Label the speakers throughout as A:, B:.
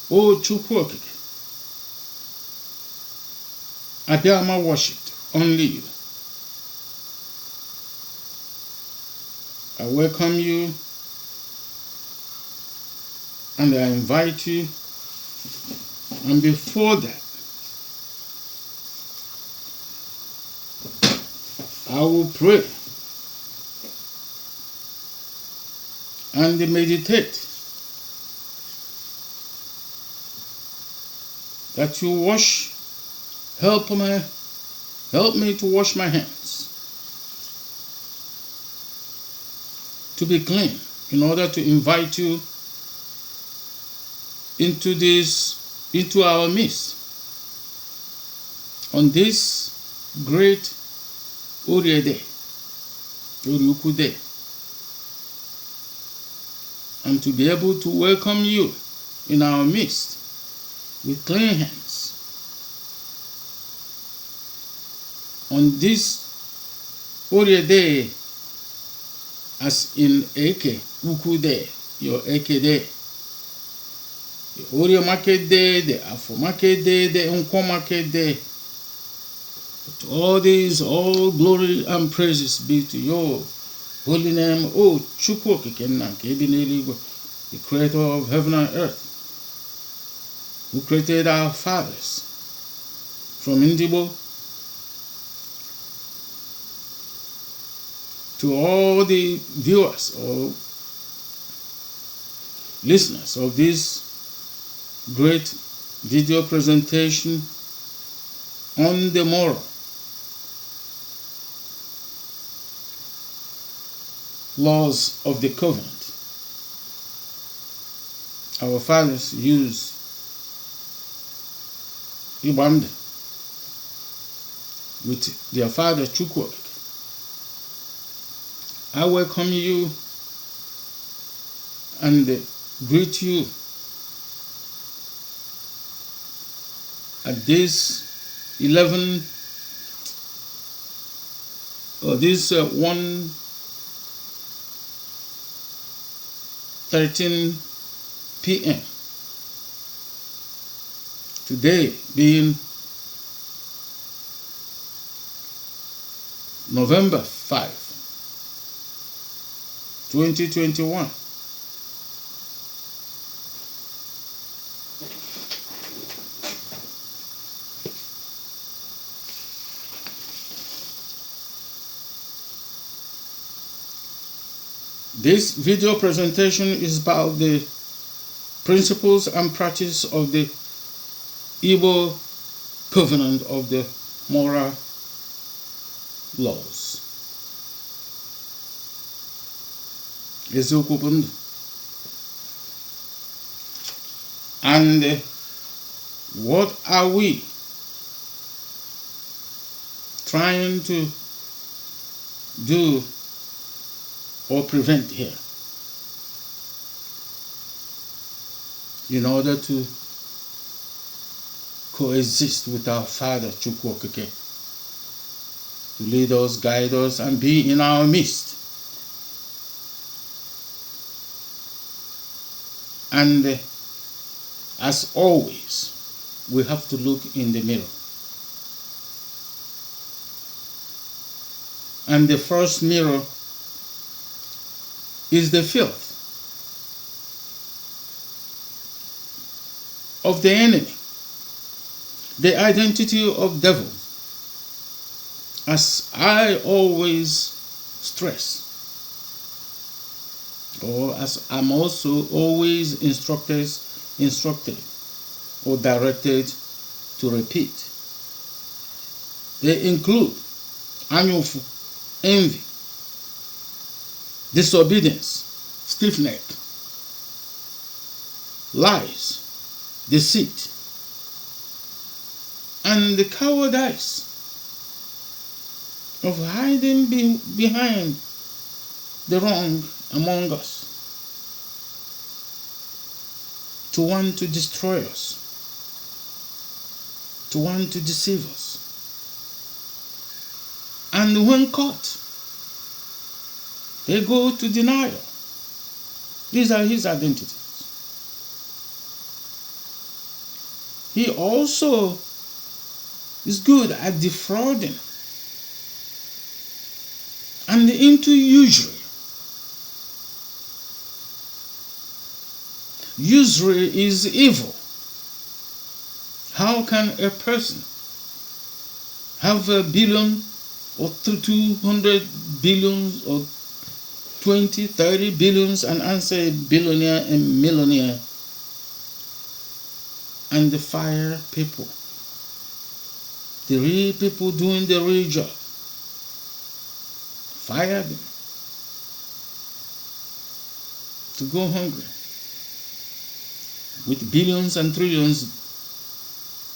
A: O Chukwu Okike, Abiyama worshipped only you. I welcome you and I invite you, and before that, I will pray and meditate that you help me to wash my hands, to be clean, in order to invite you into our midst on this great ORIE day, ORIE day, and to be able to welcome you in our midst with clean hands on this ORIE day, as in Eke Uku Day, your Eke Day, the ORIE Market Day, the Afro Market Day, the NKWO Market Day. But all these, all glory and praises be to your holy name, O Chukwu Okike Nna nke ebi n'eluigwe, the creator of heaven and earth, who created our fathers from Ndigboo to all the viewers or listeners of this great video presentation on the moral laws of the covenant. Our fathers used Iband with their father Chukwu Okike. I welcome you and greet you at this 1:13 p.m. Today being November 5, 2021. This video presentation is about the principles and practice of the Igbo covenant of the moral laws. And what are we trying to do or prevent here in order to coexist with our Father Chukwu Okike, to lead us, guide us, and be in our midst? And as always, we have to look in the mirror. And the first mirror is the filth of the enemy, the identity of devil, as I always stress, or as I'm also always instructed or directed to repeat. They include anyofu, envy, disobedience, stiff-neck, lies, deceit, and the cowardice of hiding behind the wrong among us, to want to destroy us, to want to deceive us. And when caught, they go to denial. These are his identities. he also is good at defrauding and into usury. Usury is evil. How can a person have $1 billion or 200 billions or 20, 30 billions and answer a billionaire and millionaire and fire people? The real people doing the real job. Fire them to go hungry with billions and trillions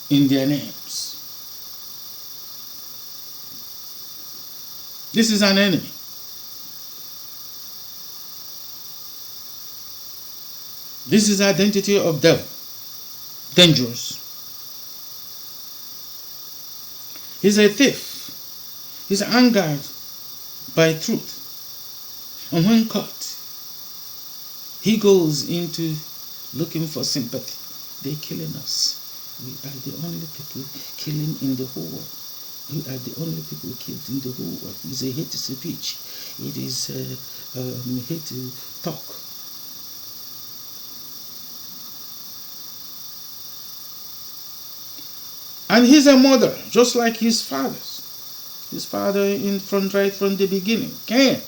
A: in their names. This is an enemy. This is identity of devil. Dangerous. He's a thief. He's angered by truth. And when caught, he goes into looking for sympathy. They're killing us. We are the only people killing in the whole world. We are the only people killed in the whole world. It's a hate speech. It is hate to talk. And he's a murderer, just like his fathers. His father right from the beginning, Cain.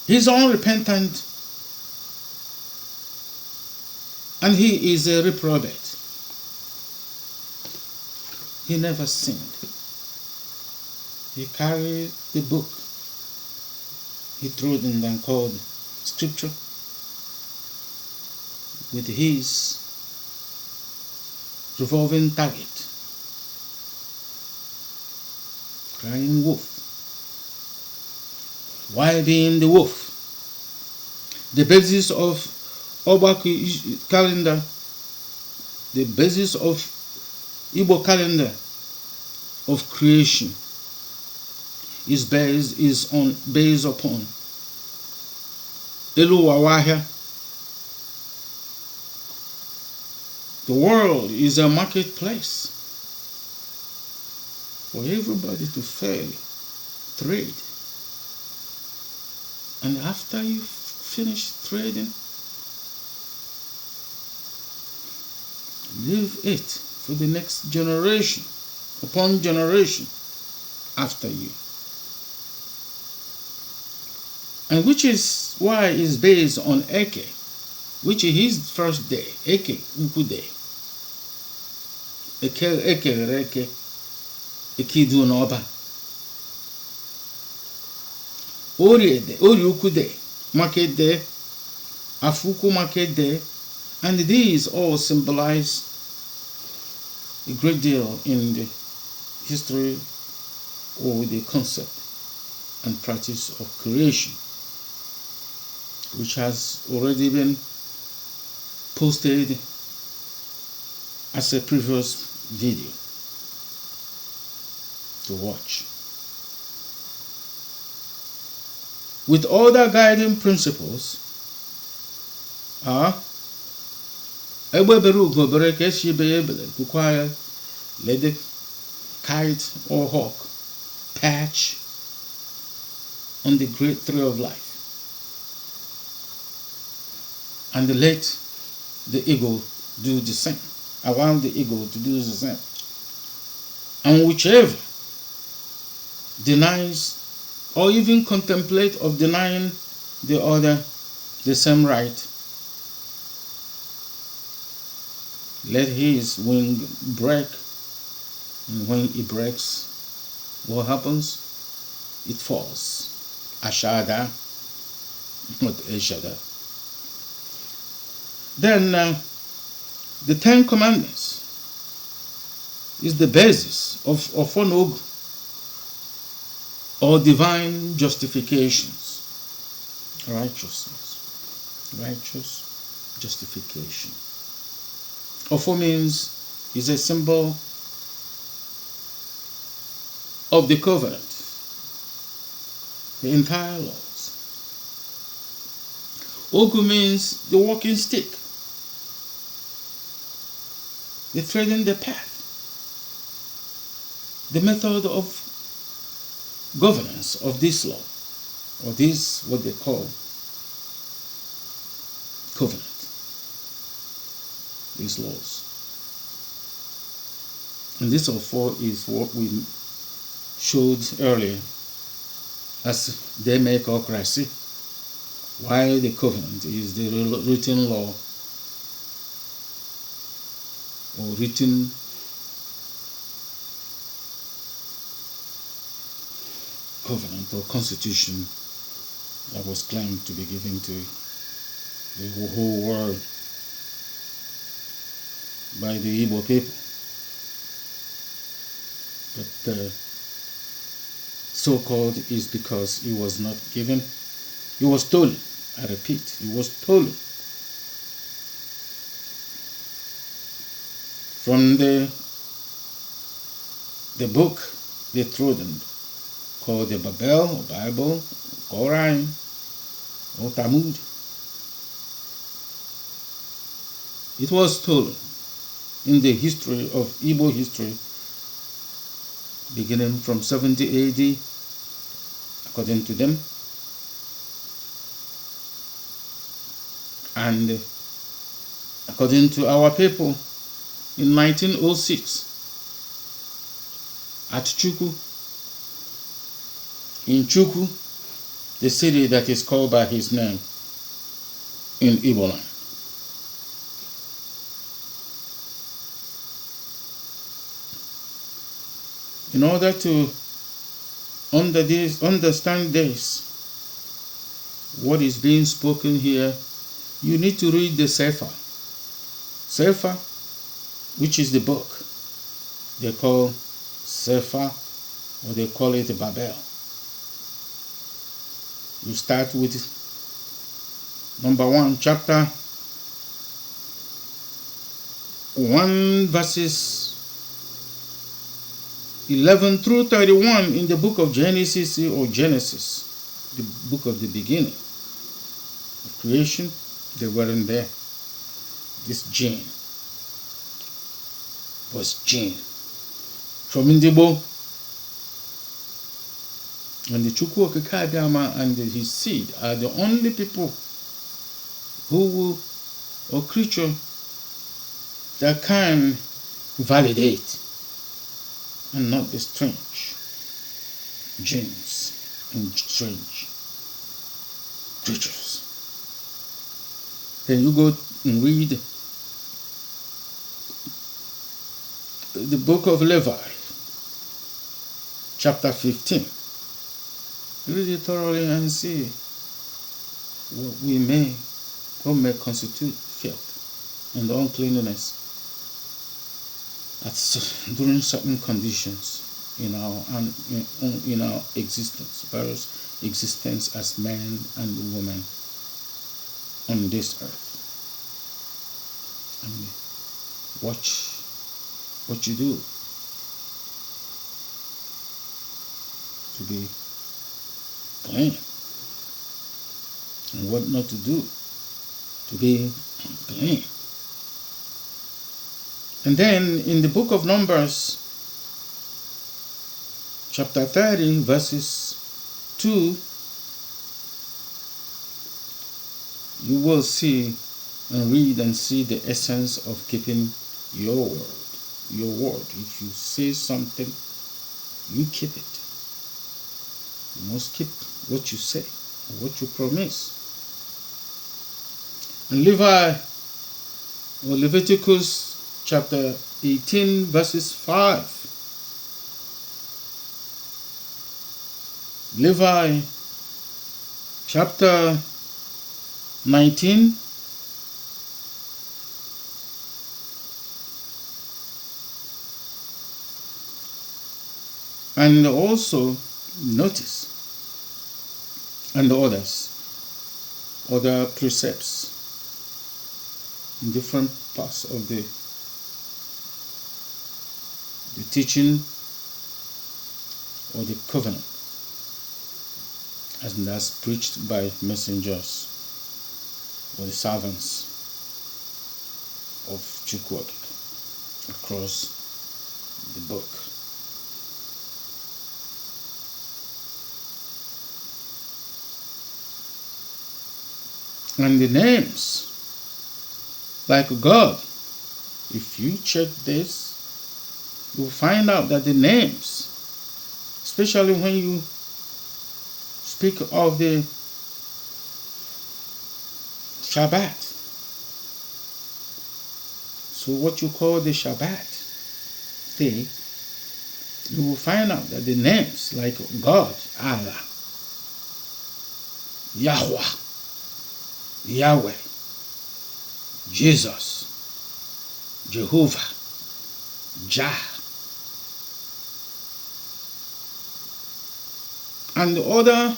A: He's unrepentant, and he is a reprobate. He never sinned. He carried the book he threw in and called Scripture with his revolving target, crying wolf. Why being the wolf? The basis of Ogbako calendar, the basis of Igbo calendar of creation is based upon ahia. The world is a marketplace for everybody to fairly trade. And after you finish trading, leave it for the next generation upon generation after you. And which is why it's based on Eke, which is his first day, Eke Ukwu Day. Eke Ekidu n'ọba. ORIE Ukwu Day, Market Day, Afuku Market Day, and these all symbolize a great deal in the history or the concept and practice of creation, which has already been posted as a previous video to watch. With other guiding principles are egbe bere ugo bere ka esi be ebele require let the kite or hawk perch on the great tree of life and let the eagle do the same. Allow the eagle to do the same. And whichever denies or even contemplate of denying the other the same right, let his wing break, and when it breaks, what happens? It falls. Ashada, not Ashada. Then the 10 Commandments is the basis of ofon'ogu, or divine justifications. Righteousness. Righteous justification. Ofo means is a symbol of the covenant, the entire laws. Ogu means the walking stick. They treading the path, the method of governance of this law, or this what they call covenant, these laws. And this of all is what we showed earlier as democracy, while the covenant is the written law or written covenant or constitution that was claimed to be given to the whole world by the Igbo people. But so-called is because it was not given, it was stolen. I repeat, it was stolen from the book they trodden, called the Babel, or Bible, ORIE, or Talmud. It was stolen in the history of Igbo history, beginning from 70 AD, according to them, and according to our people, in 1906, at Chukwu, in Chukwu, the city that is called by his name in Igbo land. In order to understand this, what is being spoken here, you need to read the cepher. Cepher, which is the book they call cepher, or they call it Babel. You start with number 1, chapter 1, verses 11 through 31 in the book of Genesis, or Genesis, the book of the beginning of creation. They weren't there. This gene was gene from Ndigboo, and the Chukwu Okike and his seed are the only people who will, or creature that can validate and not the strange genes and strange creatures. Then you go and read the book of Levi, chapter 15. Read it thoroughly and see what may constitute filth and uncleanness during certain conditions in our existence, various existence as men and women on this earth. And watch what you do to be clean, and what not to do to be unclean. And then in the book of Numbers, chapter 30, verses 2, you will see and read and see the essence of keeping your word. Your word. If you say something, you keep it. You must keep what you say, or what you promise. And Leviticus chapter 18, verses 5. Levi chapter 19, and also notice, and other precepts in different parts of the teaching or the covenant, as that's preached by messengers or the servants of Chukwu. across the book. And the names, like God, if you check this, you'll find out that the names, especially when you speak of the Shabbat. So what you call the Shabbat day, you will find out that the names like God, Allah, Yahweh, Yahweh, Jesus, Jehovah, Jah, and the other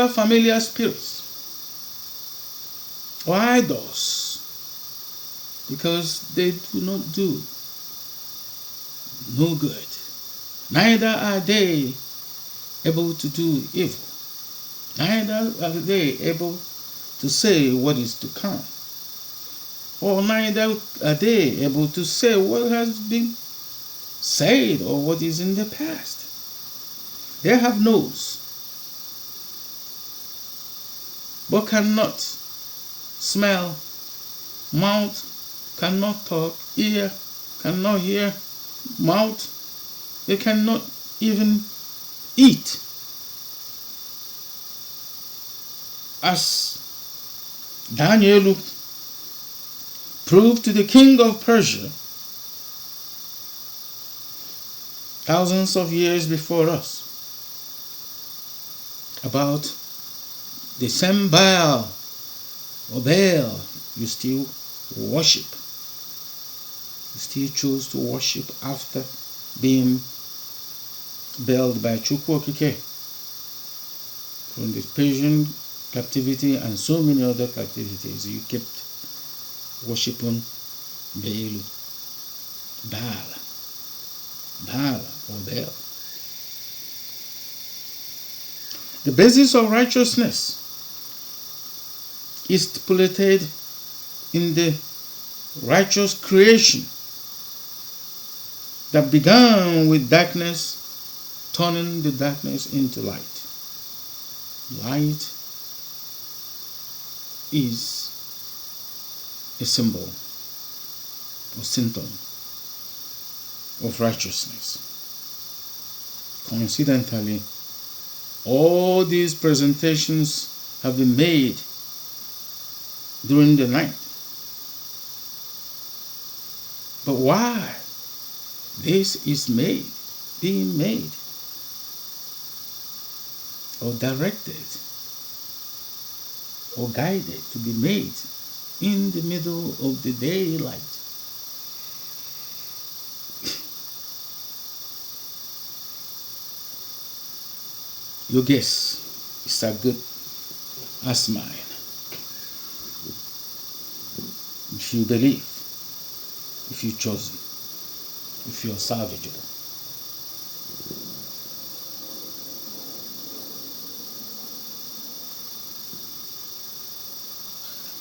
A: familiar spirits or idols, because they do not do no good, neither are they able to do evil, neither are they able to say what is to come, or neither are they able to say what has been said or what is in the past. They have nose, but cannot smell, mouth cannot talk, ear cannot hear, mouth, they cannot even eat. As Daniel proved to the king of Persia thousands of years before us about the same Baal or Baal you still worship. You still choose to worship after being bailed by Chukwu Okike from the Persian captivity and so many other captivities. You kept worshiping Baal or Baal. The basis of righteousness is stipulated in the righteous creation that began with darkness, turning the darkness into light. Light is a symbol or symptom of righteousness. Coincidentally, all these presentations have been made during the night. But why this is being made or directed or guided to be made in the middle of the daylight? Your guess is as good as mine. If you believe, if you've chosen, if you're salvageable.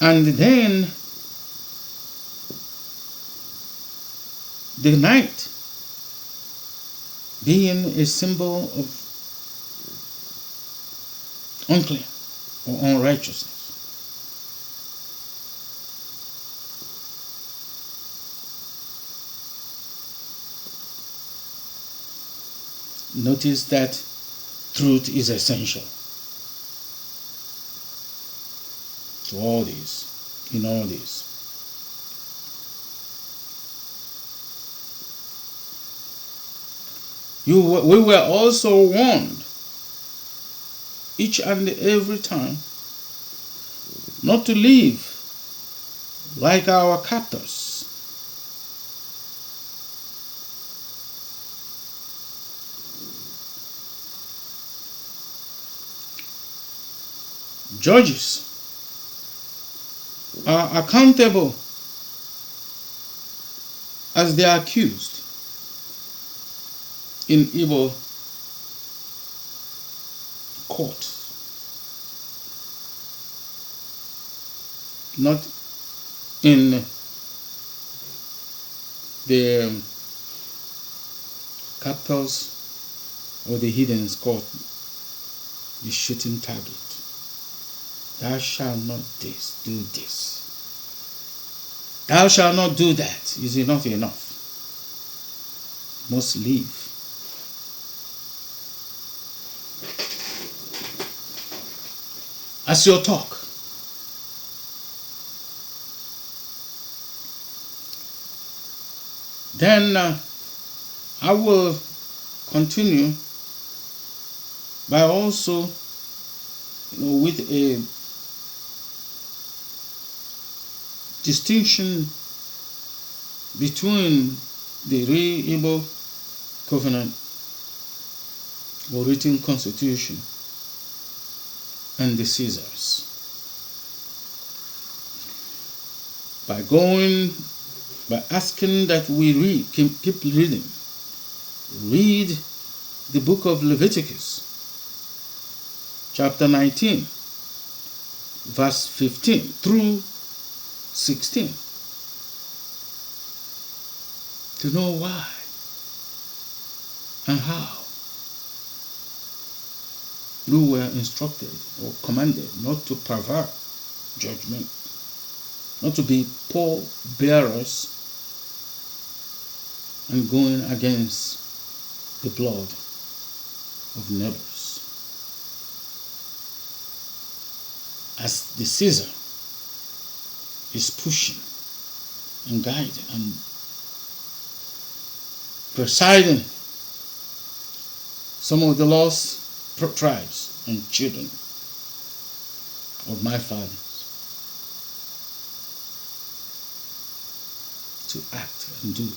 A: And then the night being a symbol of unclean or unrighteousness. Notice that truth is essential to all this, in all this. We were also warned each and every time not to live like our captors. Judges are accountable as they are accused in Igbo court, not in the captors or the hidden is called the shooting target. Thou shalt not do this. Thou shalt not do that. Is it not enough? You must leave. As your talk. Then I will continue by also, with a distinction between the real Igbo covenant or written constitution and the Caesars. By asking that we keep reading. Read the book of Leviticus, chapter 19, verse 15 through 16, to know why and how you were instructed or commanded not to pervert judgment, not to be pall bearers and going against the blood of neighbors. As the Caesar is pushing and guiding and presiding some of the lost tribes and children of my fathers to act and do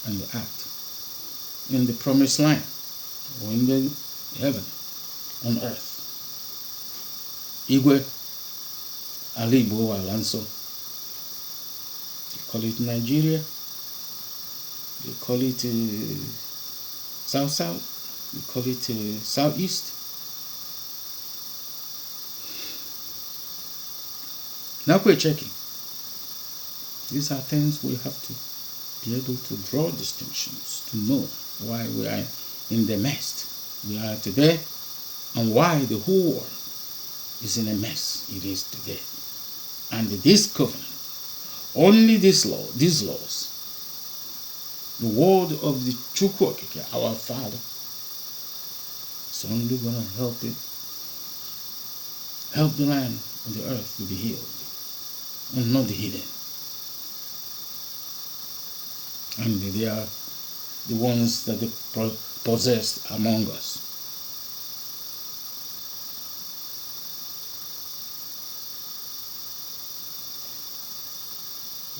A: and act in the promised land or in the heaven on earth. Igwe, Igbo, Alanso. They call it Nigeria. They call it South. They call it Southeast. Now we're checking. These are things we have to be able to draw distinctions, to know why we are in the mess we are today and why the whole world is in a mess it is today. And this covenant, only these laws, the word of the Chukwokike, our Father, is only going to help the land and the earth to be healed, and not the hidden. And they are the ones that they possessed among us.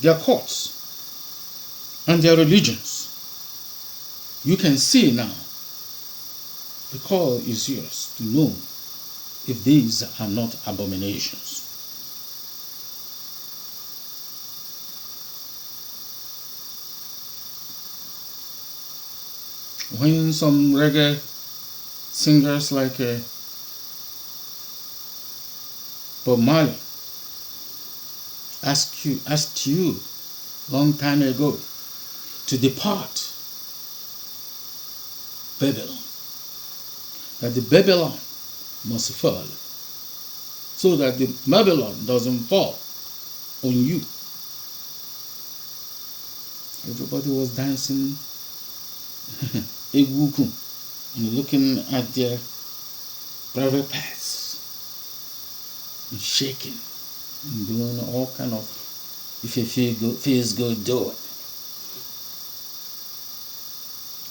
A: Their courts and their religions, you can see now, the call is yours to know if these are not abominations. When some reggae singers like Bob Marley asked you long time ago to depart Babylon, that the Babylon must fall, so that the Babylon doesn't fall on you. Everybody was dancing egwu and looking at their private parts and shaking and doing all kind of, if it feels good, do it.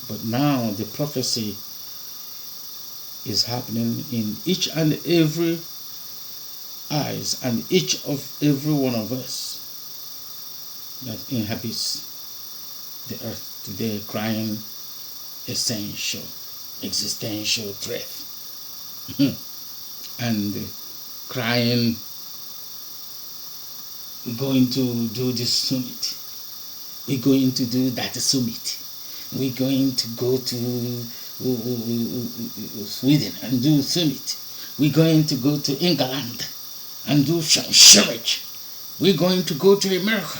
A: But now the prophecy is happening in each and every eyes and each of every one of us that inhabits the earth today, crying essential, existential threat and crying, we're going to do this summit, we're going to do that summit, we're going to go to Sweden and do summit, we're going to go to England and do summit, we're going to go to America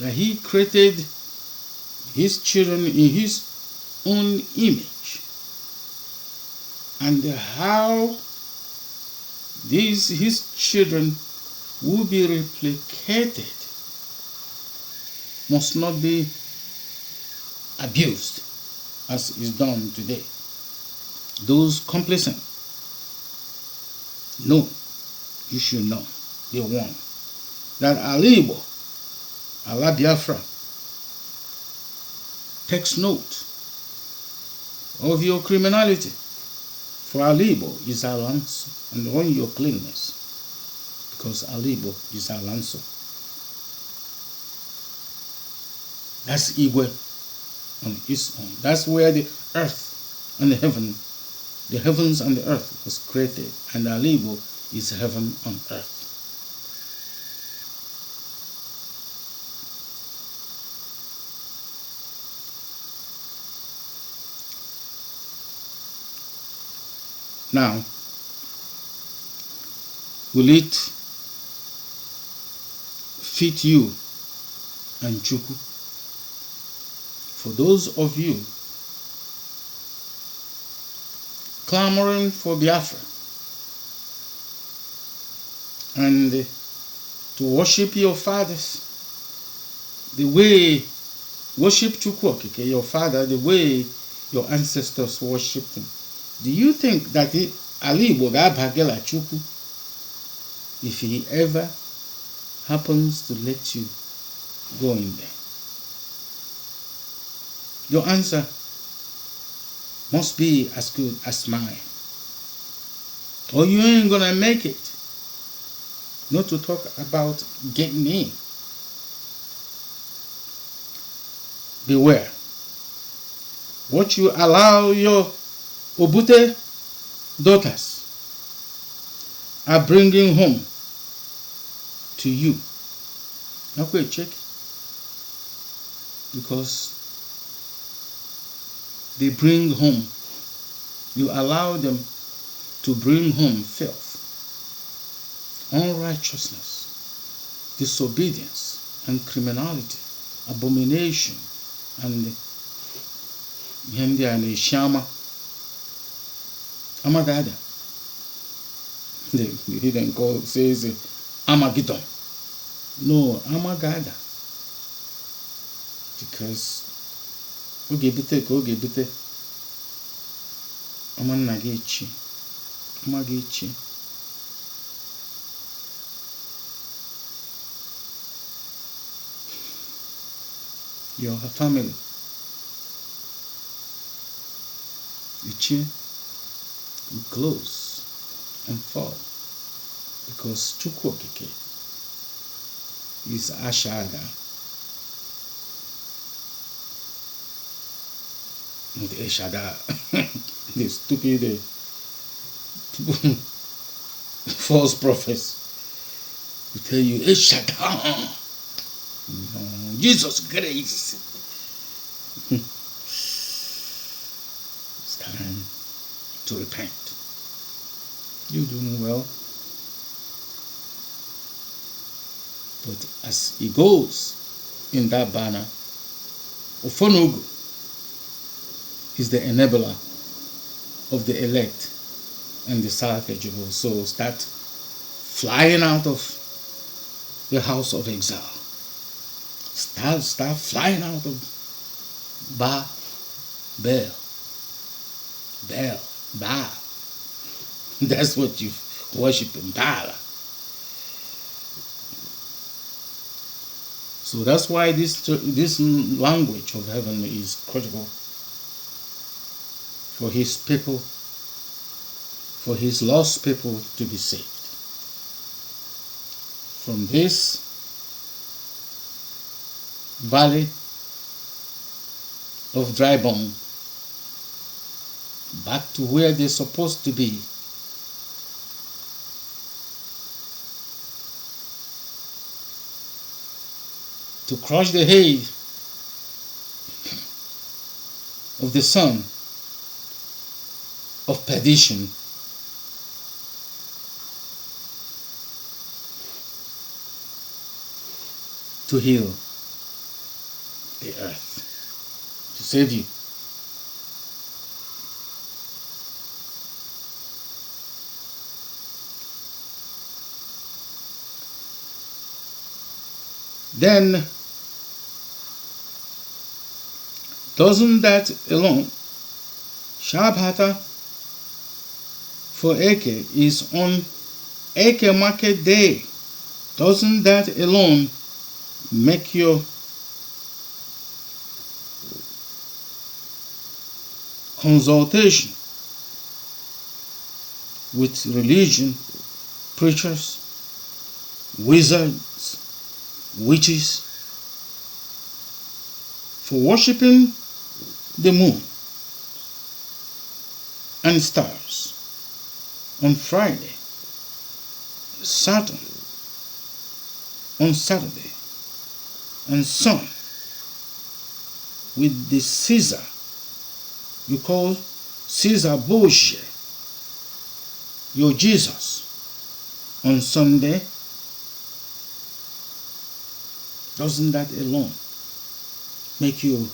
A: that he created his children in his own image, and how his children will be replicated must not be abused as is done today. Those complacent, no, you should know, the one that Igbo, Allah Biafra, takes note of your criminality, for Igbo is Alanso, and on your cleanness, because Igbo is Alanso. That's Igwe on its own. That's where the earth and the heavens and the earth was created, and Igbo is heaven on earth. Now, will it fit you and Chukwu? For those of you clamoring for Biafra and to worship your fathers the way, worship Chukwu, your father, the way your ancestors worshipped him, do you think that Igbo ga-abagela Chukwu if he ever happens to let you go in there? Your answer must be as good as mine, or you ain't gonna make it. Not to talk about getting in. Beware what you allow your Obute daughters are bringing home to you. Now go check, because they bring home, you allow them to bring home filth, unrighteousness, disobedience, and criminality, abomination, and Shama. Amagada. The hidden call says Amagidon. No, Amagada. Because Ogebite Amanagichi. Amagichi. Your family. Ichi will close and fall, because Chukwu Okike is Ashada, not Eshada. The stupid false prophets will tell you Eshada, Jesus grace. It's time to repent. You're doing well, but as he goes in that banner, ofon'ogu is the enabler of the elect and the salvageable. So start flying out of the house of exile. Start flying out of Baal. That's what you worship in Baal. So that's why this language of heaven is critical for his people, for his lost people to be saved. From this valley of dry bone back to where they're supposed to be, to crush the head of the son of perdition, to heal the earth to save you. Then, doesn't that alone, Shabbat for Eke is on Eke market day. Doesn't that alone make your consultation with religion, preachers, wizards, witches, for worshipping the moon and stars on Friday, Saturn on Saturday, and sun with the Caesar you call Caesar bullshit, your Jesus on Sunday? Doesn't that alone make you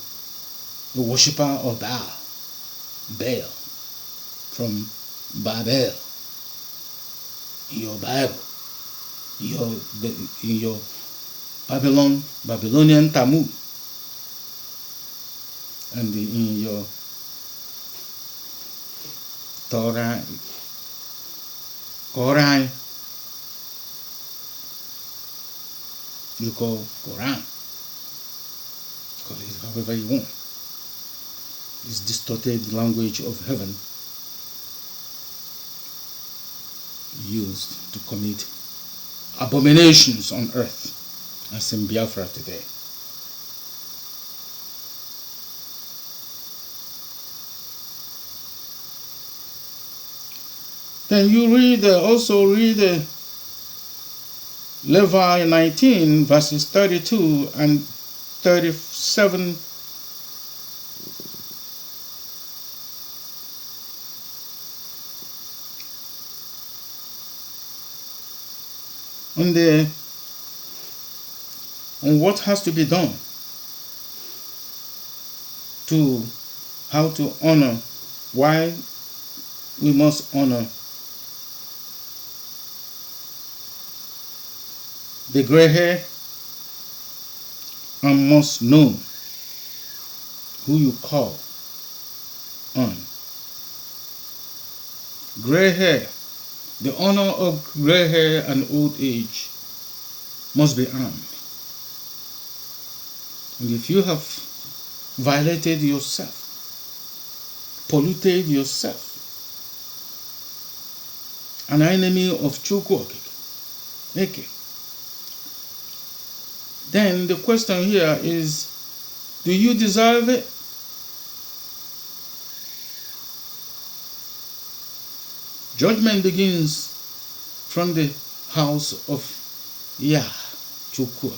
A: a worshipper of Baal from Babel in your Bible, in your Babylonian Talmud, and in your Torah, Quran, you call Quran, call it however you want. This distorted language of heaven used to commit abominations on earth, as in Biafra today. Then you also read Levi 19 verses 32 and 37. On what has to be done to how to honor, why we must honor the gray hair, and must know who you call on. Gray hair, the honor of gray hair and old age must be earned. And if you have violated yourself, polluted yourself, an enemy of Chukwu, then the question here is, do you deserve it? Judgment begins from the house of Yah, Chukwu.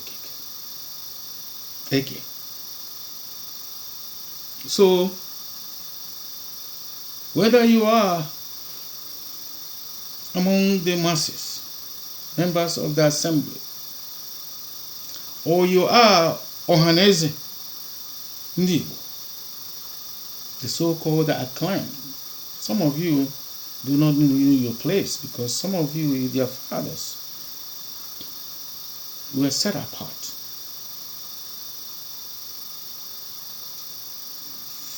A: So, whether you are among the masses, members of the assembly, or you are Ohaneze, Ndigboo, the so-called acclaimed. Some of you do not know your place because some of you, their fathers, were set apart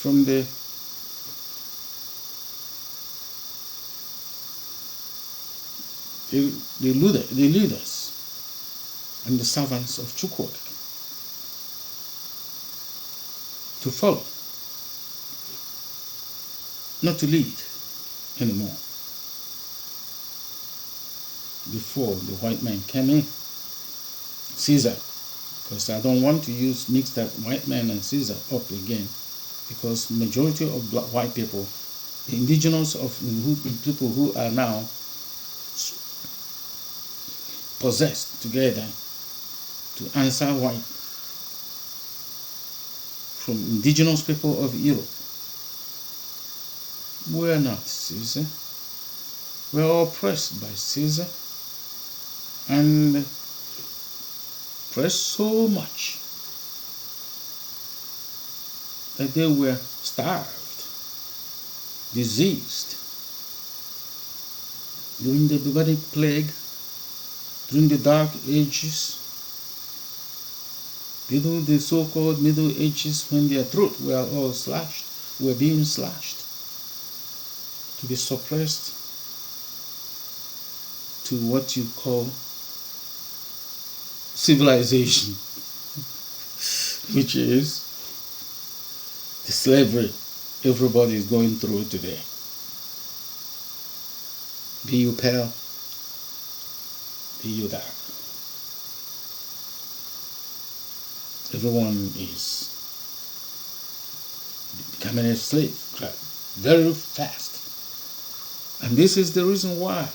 A: from the leaders and the servants of Chukwu to follow, not to lead anymore. Before the white man came in, Caesar, because I don't want to mix that white man and Caesar up again, because majority of white people, the indigenous people who are now possessed together to answer white from indigenous people of Europe. We are not Caesar. We are oppressed by Caesar and oppressed so much that they were starved, diseased, during the bubonic plague, during the Dark Ages, the so-called Middle Ages, when their throat were all slashed, were being slashed, to be suppressed to what you call civilization, which is the slavery everybody is going through today. Be you pale, be you dark. Everyone is becoming a slave very fast. And this is the reason why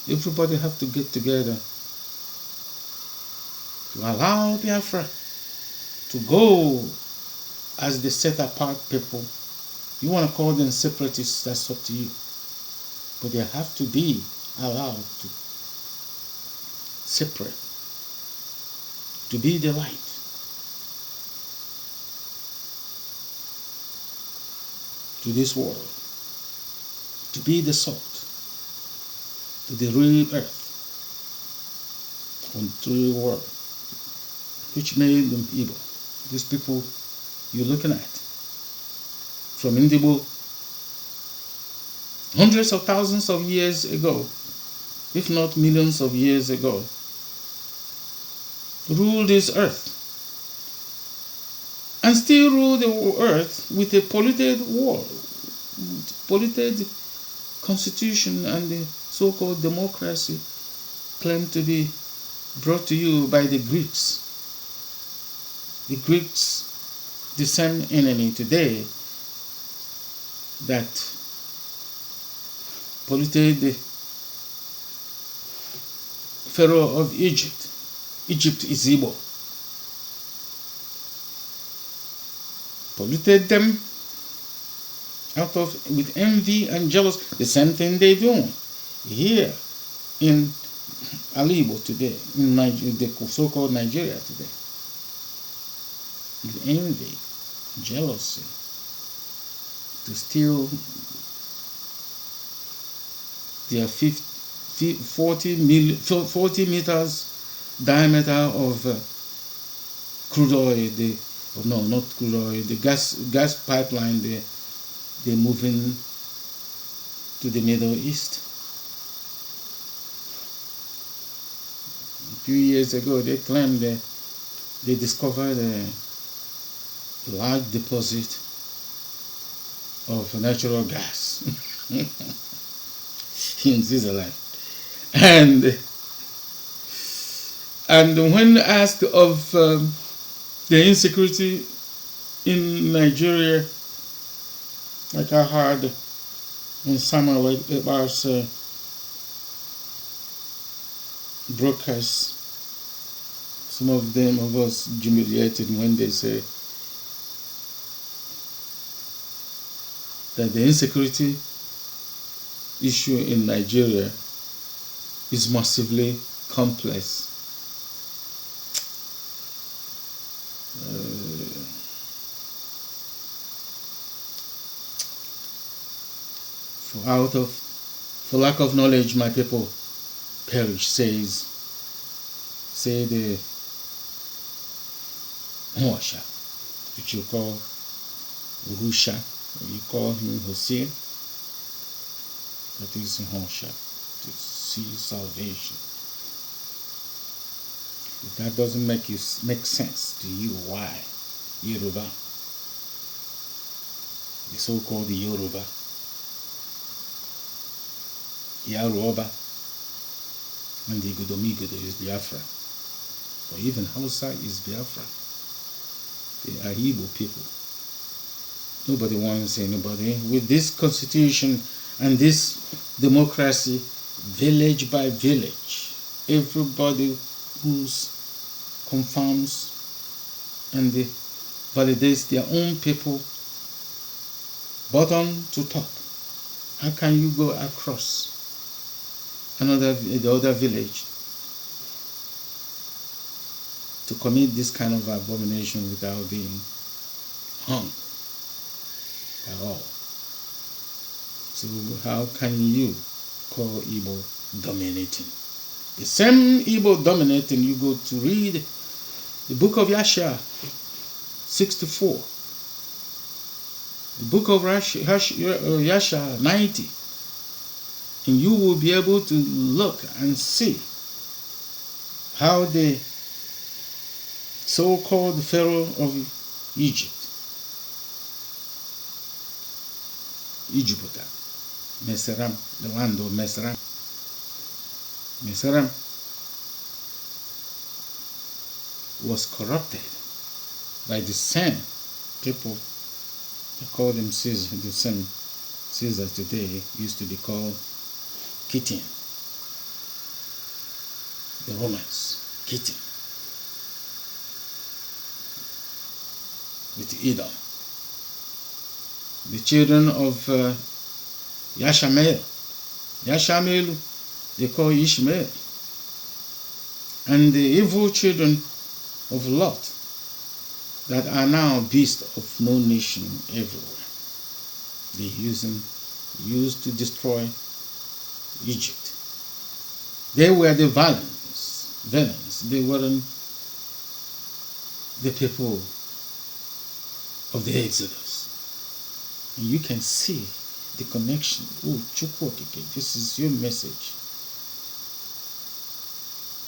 A: everybody have to get together to allow Biafra to go as the set apart people. You want to call them separatists, that's up to you. But they have to be allowed to separate, to be the light. To this world, to be the salt, to the real earth, and to the world, which made them evil. These people you're looking at, from Ndigboo, hundreds of thousands of years ago, if not millions of years ago, ruled this earth, and still rule the earth with a polluted world, polluted constitution, and the so-called democracy claimed to be brought to you by the Greeks. The Greeks, the same enemy today that polluted the Pharaoh of Egypt. Egypt is Igbo. Polluted them with envy and jealousy. The same thing they do here in Igbo today, in the so-called Nigeria today. With envy, jealousy, to steal their 40 meters diameter of crude oil, not crude oil, the gas pipeline they're moving to the Middle East. A few years ago, they claimed that they discovered a large deposit of natural gas in Switzerland. And when asked of the insecurity in Nigeria, like I heard in Samuel Ebar's broadcast, some of us humiliated when they say that the insecurity issue in Nigeria is massively complex. For lack of knowledge, my people perish, say the Hosha, which you call Uhusha, or you call him Hosea. That is Hosha, to see salvation. If that doesn't make sense to you, why Yoruba, the so-called Yoruba, Yaroba, and the Igodomigodo is Biafra, or even Hausa is Biafra. They are Igbo people. Nobody wants anybody. With this constitution and this democracy, village by village, everybody who confirms and validates their own people, bottom to top. How can you go across the other village to commit this kind of abomination without being hung? at all. So how can you call Igbo dominating? The same Igbo dominating, you go to read the book of Yasha 64, the book of Yasha 90, and you will be able to look and see how the so-called Pharaoh of Egypt, Meseram, the land of Meseram, was corrupted by the same people that call themselves the same Caesar today used to be called Kittim. The Romans, Kittim, with Edom. The children of Yashamel, they call Ishmael. And the evil children of Lot that are now beasts of no nation everywhere. They used to destroy Egypt. They were the villains. They weren't the people of the Exodus. And you can see the connection. Oh, Chukwokike, this is your message.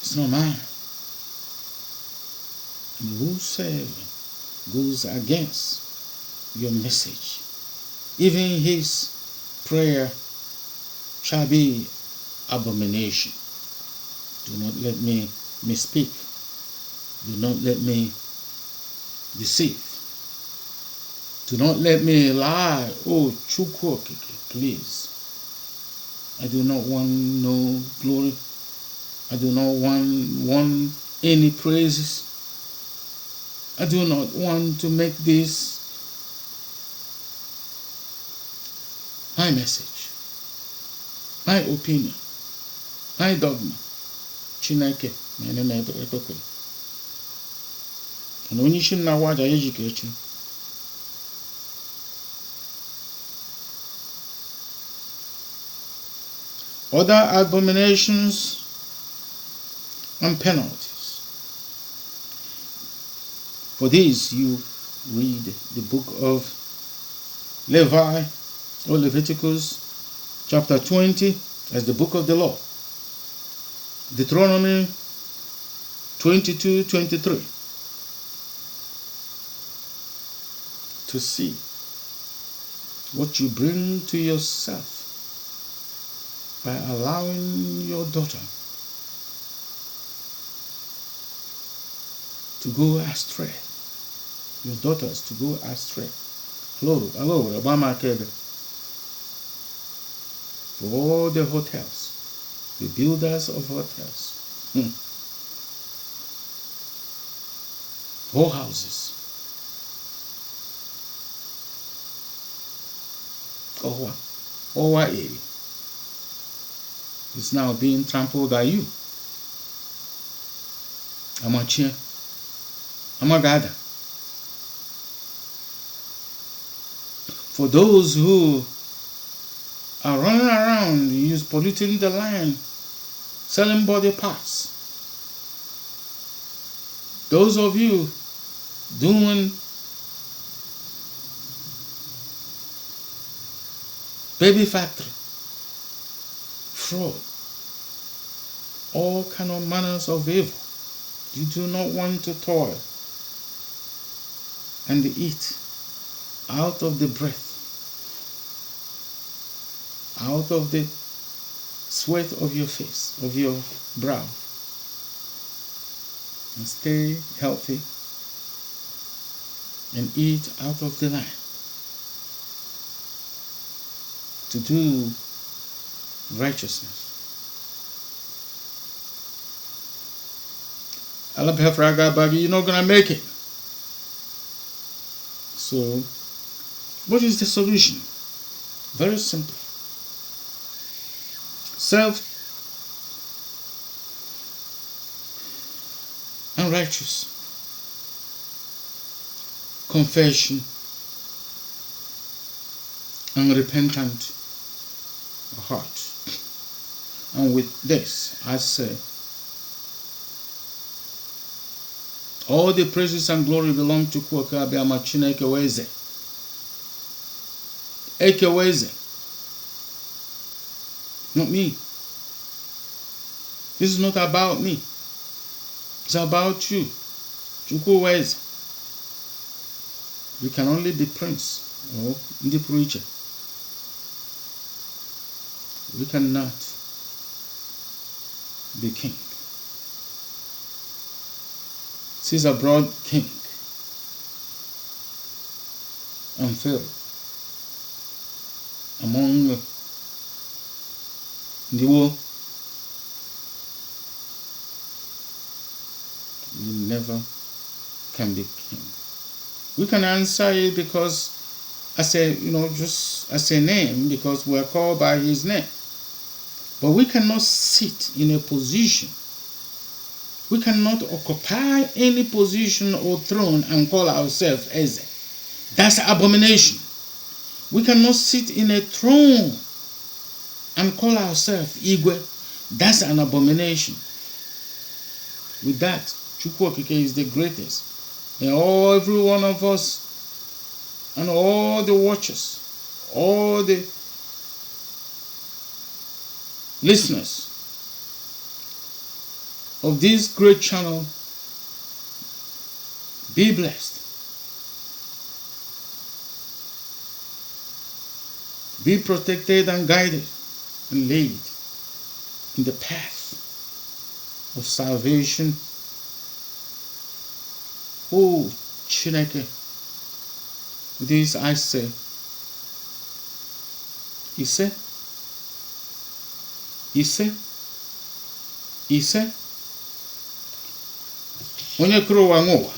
A: It's not mine. And whosoever goes against your message, even his prayer shall be abomination. Do not let me misspeak. Do not let me deceive. Do not let me lie. Oh, Chukwokike, please. I do not want no glory. I do not want any praises. I do not want to make this my message, my opinion, my dogma. Chineke, mene na ebekwe. And onye isi na waja ejikechi. Other abominations and penalties. For these, you read the book of Levi or Leviticus chapter 20 as the book of the law. Deuteronomy 22:23. To see what you bring to yourself by allowing your daughter to go astray. Your daughters to go astray. Hello, Obama Kebe. For all the hotels, the builders of hotels, whorehouses, Owa area is now being trampled by you. Amachia, Amagada. For those who are running around, polluting the land, selling body parts. Those of you doing baby factory, fraud, all kind of manners of evil. You do not want to toil and eat out of the breath, out of the sweat of your face, of your brow, and stay healthy and eat out of the land. To do righteousness. You're not going to make it. So, what is the solution? Very simple. Self-unrighteous confession unrepentant heart. And with this, I say, all the praises and glory belong to Kwakabiama Chineke Weze. Eke Weze. Not me. This is not about me. It's about you. Chukwu Weze. You can only be prince or the preacher. We cannot be king. Caesar brought king and Pharaoh among Ndigboo. We never can be king. We can answer it because as a, just as a name, because we are called by his name. But we cannot sit in a position. We cannot occupy any position or throne and call ourselves Eze. That's abomination. We cannot sit in a throne and call ourselves Igwe. That's an abomination. With that, Chukwu Okike is the greatest. And every one of us and all the watchers, all the listeners of this great channel, be blessed. Be protected and guided and led in the path of salvation. Oh, Chineke, this I say, Ise, onye kụrụ ụwa nwe ụwa